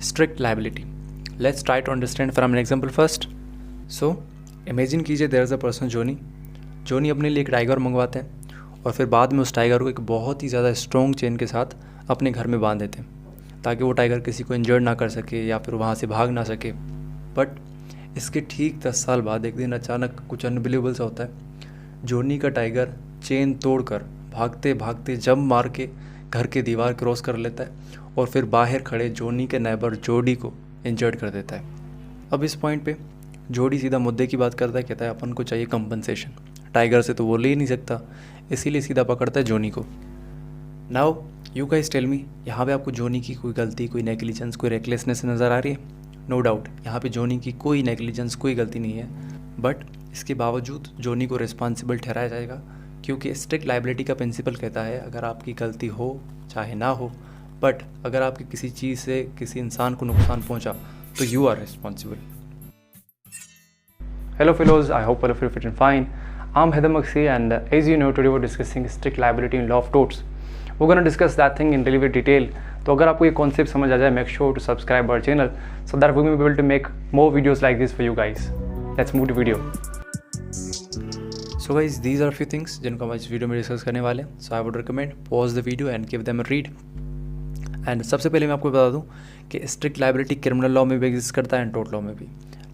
strict liability. Let's try to understand from an example first. So, imagine कीजिए there is a person जोनी अपने लिए एक tiger मंगवाते हैं और फिर बाद में उस टाइगर को एक बहुत ही ज़्यादा स्ट्रॉन्ग चेन के साथ अपने घर में बांध देते हैं ताकि वो टाइगर किसी को इंजर्ड ना कर सके या फिर वहाँ से भाग ना सके. बट इसके ठीक 10 साल बाद एक दिन अचानक कुछ अनबिलीवेबल सा होता है. जोनी का टाइगर चेन तोड़कर भागते भागते जंप मार के घर की दीवार क्रॉस कर लेता है और फिर बाहर खड़े जोनी के नेबर जोडी को इंजर्ड कर देता है. अब इस पॉइंट पे जोडी सीधा मुद्दे की बात करता है, कहता है अपन को चाहिए कंपनसेशन. टाइगर से तो वो ले ही नहीं सकता, इसीलिए सीधा पकड़ता है जोनी को. Now you guys tell me, यहाँ पे आपको जोनी की कोई गलती, कोई नेग्लिजेंस, कोई रेकलेसनेस नज़र आ रही है? नो डाउट यहाँ पे जोनी की कोई नेग्लिजेंस, कोई गलती नहीं है. बट इसके बावजूद जोनी को रिस्पॉन्सिबल ठहराया जाएगा क्योंकि स्ट्रिक्ट लाइबिलिटी का प्रिंसिपल कहता है अगर आपकी गलती हो चाहे ना हो, बट अगर आपकी किसी चीज़ से किसी इंसान को नुकसान पहुंचा तो you are responsible. Hello fellows, I hope all of you are fit and fine. I'm Heather Maksi and as you know today we're discussing strict liability in law of torts. We're going to discuss that thing in relative detail. तो अगर आपको ये concept समझ आ जाए, make sure to subscribe our channel so that we will be able to make more videos like this for you guys. Let's move to video. So guys, these are a few things जिनको हम इस video में discuss करने वाले हैं. So I would recommend pause the video and give them a read. And सबसे पहले मैं आपको बता दूं कि स्ट्रिक्ट लाइबिलिटी क्रिमिनल लॉ में भी एग्जिस्ट करता है एंड टोर्ट लॉ में भी.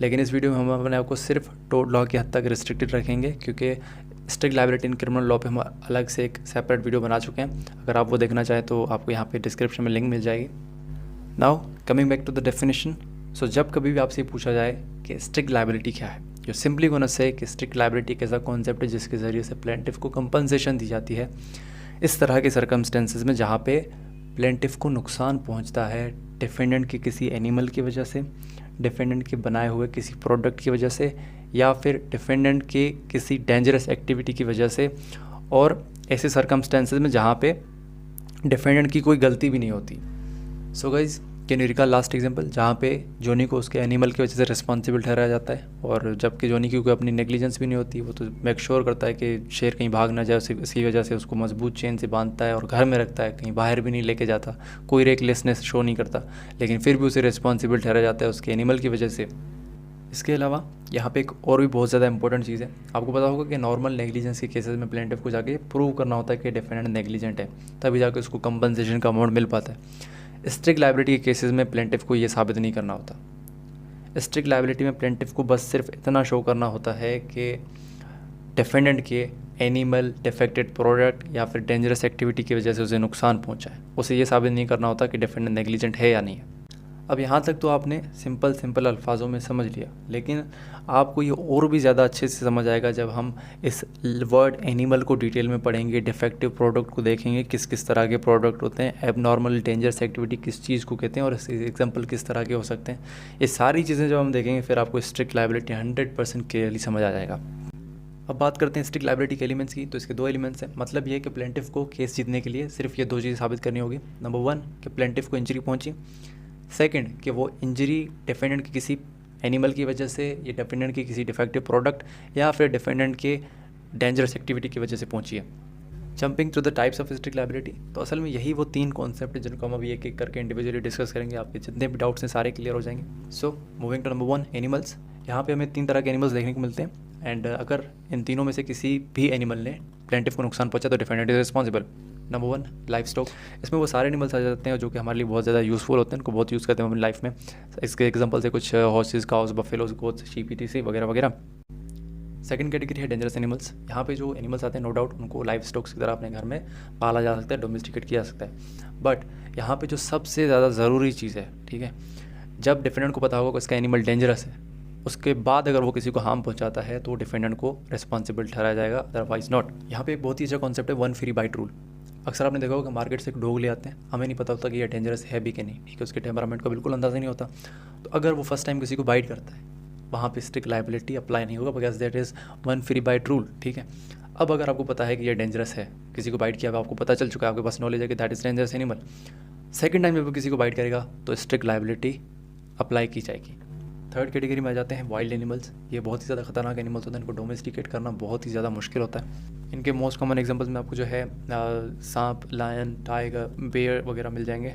लेकिन इस वीडियो में हम अपने आप को सिर्फ टोर्ट लॉ की हद तक रिस्ट्रिक्टेड रखेंगे क्योंकि strict liability in criminal law पे हम अलग से एक सेपरेट वीडियो बना चुके हैं. अगर आप वो देखना चाहें तो आपको यहाँ पे डिस्क्रिप्शन में लिंक मिल जाएगी. Now coming back to the definition. So जब कभी भी आपसे पूछा जाए कि स्ट्रिक्ट लाइबिलिटी क्या है, जो सिंपली गोना से कि स्ट्रिक्ट लाइबिलिटी एक ऐसा कॉन्सेप्ट है जिसके ज़रिए से प्लेंटिफ को कंपनसेशन दी जाती है इस तरह के सर्कमस्टेंसेज में जहाँ पे प्लेंटिफ को नुकसान पहुँचता है डिफेंडेंट के किसी एनिमल की वजह से, डिफेंडेंट के बनाए हुए किसी प्रोडक्ट की वजह से या फिर डिफेंडेंट के किसी डेंजरस एक्टिविटी की वजह से, और ऐसे सर्कमस्टेंसेज में जहाँ पे डिफेंडेंट की कोई गलती भी नहीं होती. So guys can you recall last example जहाँ पे जोनी को उसके एनिमल की वजह से रिस्पॉन्सिबल ठहराया जाता है और जबकि जोनी की कोई अपनी नेग्लिजेंस भी नहीं होती. वो तो मेक श्योर करता है कि शेर कहीं भाग ना जाए, उसकी वजह से उसको मजबूत चेन से बांधता है और घर में रखता है, कहीं बाहर भी नहीं लेके जाता, कोई रेकलेसनेस शो नहीं करता, लेकिन फिर भी उसे रिस्पॉन्सिबल ठहराया जाता है उसके एनिमल की वजह से. इसके अलावा यहाँ पे एक और भी बहुत ज़्यादा इंपॉर्टेंट चीज़ है. आपको पता होगा कि नॉर्मल नेग्लिजेंस के केसेस में प्लेंटिफ को जाके प्रूव करना होता है कि डिफेंडेंट नेग्लिजेंट है, तभी जाकर उसको कंपनसेशन का अमाउंट मिल पाता है. स्ट्रिक्ट लाइबिलिटी के केसेस में प्लेंटिफ को ये साबित नहीं करना होता. स्ट्रिक्ट लाइबिलिटी में प्लेंटिफ को बस सिर्फ इतना शो करना होता है कि डिफेंडेंट के एनिमल, डिफेक्टेड प्रोडक्ट या फिर डेंजरस एक्टिविटी की वजह से उसे नुकसान पहुंचा है. उसे ये साबित नहीं करना होता कि डिफेंडेंट नेग्लिजेंट है या नहीं है. अब यहाँ तक तो आपने सिंपल अल्फाजों में समझ लिया, लेकिन आपको ये और भी ज़्यादा अच्छे से समझ आएगा जब हम इस वर्ड एनिमल को डिटेल में पढ़ेंगे, डिफेक्टिव प्रोडक्ट को देखेंगे, किस किस तरह के प्रोडक्ट होते हैं, एबनॉर्मल डेंजरस एक्टिविटी किस चीज़ को कहते हैं और इसके एग्जांपल किस तरह के हो सकते हैं. ये सारी चीज़ें जब हम देखेंगे फिर आपको स्ट्रिक्ट लाइबिलिटी 100% क्लियरली समझ आ जाएगा. अब बात करते हैं स्ट्रिक्ट लाइबिलिटी के एलिमेंट्स की. तो इसके 2 एलिमेंट्स हैं. मतलब ये कि प्लेंटिफ को केस जीतने के लिए सिर्फ ये 2 चीज़ें साबित करनी होगी. नंबर 1 कि प्लेंटिफ को इंजरी पहुँची. सेकंड कि वो इंजरी डिफेंडेंट की किसी एनिमल की वजह से या डिफेंडेंट की किसी डिफेक्टिव प्रोडक्ट या फिर डिफेंडेंट के डेंजरस एक्टिविटी की वजह से पहुंची है. Jumping to the types of strict liability. तो असल में यही वो 3 कॉन्सेप्ट हैं जिनको हम अभी एक एक करके इंडिविजुअली डिस्कस करेंगे. आपके जितने भी डाउट्स हैं सारे क्लियर हो जाएंगे. So moving to number 1 animals. यहाँ पे हमें 3 तरह के एनिमल्स देखने को मिलते हैं एंड अगर इन तीनों में से किसी भी एनिमल ने प्लेंटिफ को नुकसान पहुंचा तो defendant is responsible. Number 1 life stock. इसमें वो सारे एनिमल्स आ जाते हैं जो कि हमारे लिए बहुत ज़्यादा यूज़फुल होते हैं, उनको बहुत यूज़ करते हैं अपनी लाइफ में. इसके एग्जांपल से कुछ horses, cows, buffaloes, goats, sheep etc वगैरह वगैरह. सेकंड कैटेगरी है डेंजरस एनिमल्स. यहाँ पे जो एनिमल्स आते हैं नो डाउट उनको लाइफ स्टॉक्स की तरह अपने घर में पाला जा सकता है, डोमेस्टिकेट किया जा सकता है. बट यहाँ पे जो सबसे ज़्यादा ज़रूरी चीज़ है, ठीक है, जब डिफेंडेंट को पता होगा कि इसका एनिमल डेंजरस है, उसके बाद अगर वो किसी को हार्म पहुँचाता है तो डिफेंडेंट को रिस्पॉन्सिबल ठहराया जाएगा, अदरवाइज नॉट. यहाँ पे एक बहुत ही अच्छा कॉन्सेप्ट है 1 फ्री बाइट रूल. अक्सर आपने देखा होगा कि मार्केट से एक डॉग ले आते हैं, हमें नहीं पता होता कि ये डेंजरस है भी कि नहीं, ठीक है, उसके टेम्परामेंट का बिल्कुल अंदाज़ा नहीं होता. तो अगर वो फर्स्ट टाइम किसी को बाइट करता है वहाँ पे स्ट्रिक्ट लाइबिलिटी अप्लाई नहीं होगा because that is 1 free bite rule, ठीक है. अब अगर आपको पता है कि ये डेंजरस है, किसी को बाइट किया, आपको पता चल चुका है, आपके पास नॉलेज है कि that is dangerous animal, second time जब किसी को बाइट करेगा तो स्ट्रिक्ट लाइबिलिटी अप्लाई की जाएगी. थर्ड कैटेगरी में आ जाते हैं वाइल्ड एनिमल्स. ये बहुत ही ज़्यादा खतरनाक एनिमल्स होते हैं, इनको डोमेस्टिकेट करना बहुत ही ज़्यादा मुश्किल होता है. इनके मोस्ट कॉमन एग्जांपल्स में आपको जो है सांप, लायन, टाइगर, बेयर वगैरह मिल जाएंगे.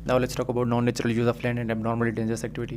Now let's talk about non-natural use of land and abnormally dangerous activity.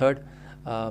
3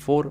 4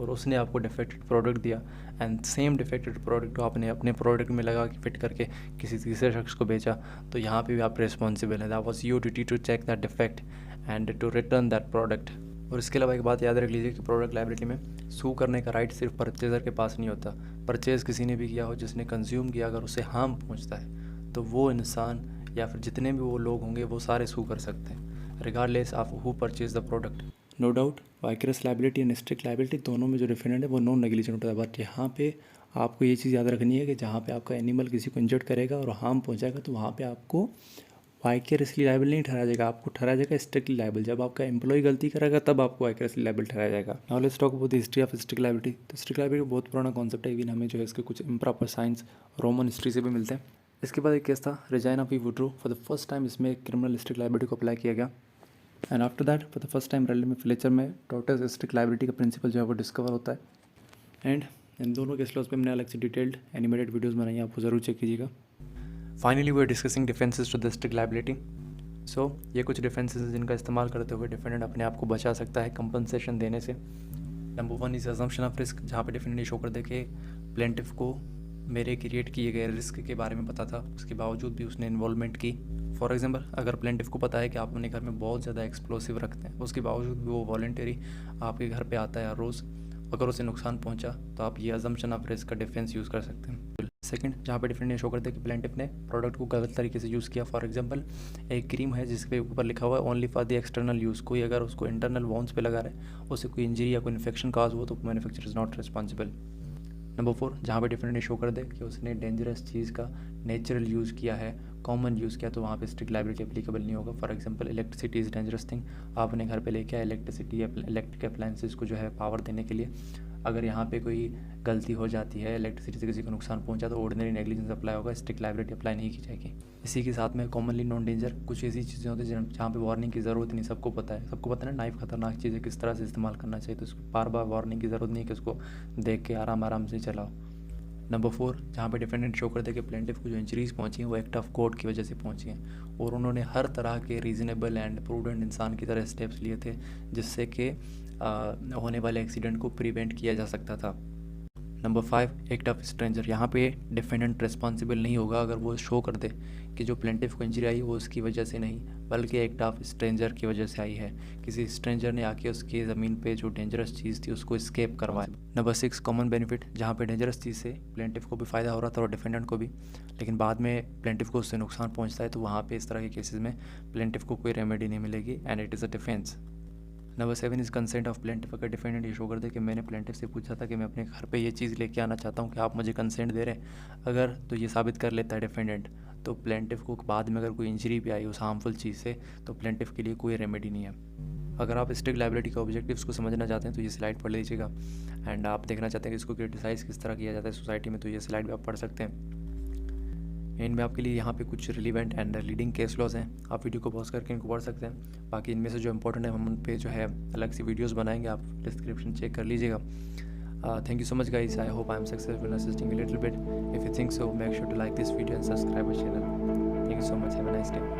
और उसने आपको डिफेक्टेड प्रोडक्ट दिया एंड सेम डिफेक्टेड प्रोडक्ट को आपने अपने प्रोडक्ट में लगा के फिट करके किसी तीसरे शख्स को बेचा, तो यहाँ पे भी आप रिस्पॉन्सिबल है। That was your duty to check that defect and to return that product. और इसके अलावा एक बात याद रख लीजिए कि प्रोडक्ट लायबिलिटी में सू करने का राइट सिर्फ परचेज़र के पास नहीं होता। परचेज़ किसी ने भी किया हो, जिसने कंज्यूम किया, अगर उसे हार्म पहुँचता है तो वो इंसान या फिर जितने भी वो लोग होंगे वो सारे सू कर सकते हैं, regardless of who purchase the product. No doubt vicarious liability and strict liability दोनों में जो डिफरेंट है वो नॉन नेग्लिजेंट होता है, बट यहाँ पे आपको ये चीज़ याद रखनी है कि जहाँ पे आपका एनिमल किसी को इंजर्ड करेगा और हार्म पहुँचाएगा तो वहाँ पे आपको वाइकरसली लायबल नहीं ठहराया जाएगा, आपको ठहराया जाएगा स्ट्रिक्टली लायबल। जब आपका एम्प्लॉय गलती करेगा तब आपको वाइकरसली लायबल ठहराया जाएगा। Now let's talk about the history of strict liability. तो स्ट्रिक्ट लायबिलिटी बहुत पुराना कॉन्सेप्ट है, इवन हमें जो है इसके कुछ इम्प्रॉपर साइंस रोमन हिस्ट्री से भी मिलते हैं। इसके बाद एक केस था Regina v Woodrow. For the first time इसमें क्रिमिनल स्ट्रिक्ट लायबिलिटी को अप्लाई किया गया and after that for the first time रैली में फ्लेचर में टोटल स्ट्रिक्ट लायबिलिटी का प्रिंसिपल जो है वो डिस्कवर होता है। एंड इन दोनों केस लॉज पे हमने अलग से डिटेल्ड एनिमेटेड वीडियोस बनाई है, आपको ज़रूर चेक कीजिएगा। Finally we are discussing defences to the strict liability. So ये कुछ डिफेंसेस हैं जिनका इस्तेमाल करते हुए डिफेंडेंट अपने आप को बचा सकता है कंपनसेशन देने से। Number 1 is assumption of risk, जहाँ पे डिफेंडेंट शो कर दे के प्लेंटिफ को मेरे क्रिएट किए गए रिस्क के बारे में पता था, उसके बावजूद भी उसने इन्वॉल्वमेंट की। फॉर एग्जांपल अगर प्लेंटिफ को पता है कि आप अपने घर में बहुत ज़्यादा एक्सप्लोसिव रखते हैं, उसके बावजूद भी वो वॉलंटरी आपके घर पे आता है हर रोज़, अगर उसे नुकसान पहुंचा तो आप ये अजम्पशन ऑफ रिस्क का डिफेंस यूज़ कर सकते हैं। सेकंड, जहाँ पे डिफरेंट शो करते हैं कि प्लेंटिफ ने प्रोडक्ट को गलत तरीके से यूज़ किया। फॉर एग्जांपल एक क्रीम है जिसके ऊपर लिखा हुआ है only for the external use, कोई अगर उसको इंटरनल वॉन्स पे लगा रहा है, उससे कोई इंजरी या कोई इन्फेक्शन काज हो तो manufacturer is not responsible. Number 4, जहाँ पे डिफरेंट शो कर दे कि उसने डेंजरस चीज़ का नेचुरल यूज़ किया है, कॉमन यूज़ किया, तो वहाँ पे स्ट्रिक्ट लायबिलिटी एप्लीकेबल नहीं होगा। For example electricity is dangerous thing, आपने घर पे लेके आया इलेक्ट्रिसिटी इलेक्ट्रिक अप्लायंसेस को जो है पावर देने के लिए, अगर यहाँ पे कोई गलती हो जाती है, इलेक्ट्रिसिटी से किसी को नुकसान पहुंचा तो ऑर्डिनरी नेग्लिजेंस अप्लाई होगा, स्ट्रिक्ट लायबिलिटी अप्लाई नहीं की जाएगी। इसी के साथ में कॉमनली नॉन डेंजर, कुछ ऐसी चीज़ें होती हैं जहाँ पे वार्निंग की ज़रूरत नहीं, सबको पता है ना नाइफ खतरनाक चीज़ है, किस तरह से इस्तेमाल करना चाहिए, तो उसको बार बार वार्निंग की ज़रूरत नहीं है कि उसको देख के आराम से चलाओ। नंबर 4, जहाँ पे डिफेंडेंट शो करते हैं कि प्लेंटिफ को जो इंजरीज पहुंची हैं वो एक्ट ऑफ कोर्ट की वजह से पहुंची हैं और उन्होंने हर तरह के रीज़नेबल एंड प्रूडेंट इंसान की तरह स्टेप्स लिए थे जिससे कि होने वाले एक्सीडेंट को प्रिवेंट किया जा सकता था। नंबर 5, एक्ट ऑफ स्ट्रेंजर, यहाँ पे डिफेंडेंट रिस्पॉन्सिबल नहीं होगा अगर वो शो कर दे कि जो प्लेंटिफ को इंजरी आई वो उसकी वजह से नहीं बल्कि एक्ट ऑफ स्ट्रेंजर की वजह से आई है, किसी स्ट्रेंजर ने आके उसकी ज़मीन पे जो डेंजरस चीज़ थी उसको एस्केप करवाया। नंबर 6, कॉमन बेनिफिट, जहाँ पे डेंजरस चीज़ से प्लेंटिफ को भी फ़ायदा हो रहा था और डिफेंडेंट को भी, लेकिन बाद में प्लेंटिफ को उससे नुकसान पहुँचता है, तो वहाँ पर इस तरह के केसेस में प्लेंटिफ को कोई रेमेडी नहीं मिलेगी and it is a defence. Number 7 is consent of plaintiff, अगर डिफेंडेंट ये शो कर दे कि मैंने प्लेंटिफ से पूछा था कि मैं अपने घर पे ये चीज़ लेके आना चाहता हूँ कि आप मुझे कंसेंट दे रहे हैं, अगर तो ये साबित कर लेता है डिफेंडेंट, तो प्लेंटिफ को बाद में अगर कोई इंजरी भी आई उस हार्मफुल चीज़ से तो प्लेंटिफ के लिए कोई रेमेडी नहीं है। अगर आप स्ट्रिक्ट लायबिलिटी के ऑब्जेक्टिव्स को समझना चाहते हैं तो ये स्लाइड पढ़ लीजिएगा एंड आप देखना चाहते हैं कि इसको क्रिटिसाइज़ किस तरह किया जाता है सोसाइटी में, तो ये स्लाइड भी आप पढ़ सकते हैं। इनमें आपके लिए यहाँ पे कुछ relevant and leading case laws हैं, आप वीडियो को पॉज करके इनको पढ़ सकते हैं। बाकी इनमें से जो इंपॉर्टेंट है हम उन पे जो है अलग से वीडियोस बनाएंगे, आप डिस्क्रिप्शन चेक कर लीजिएगा। Thank you so much guys, I hope I am successful in assisting a little bit. If you think so, make sure to like this video and subscribe our channel. Thank you so much, have a nice day.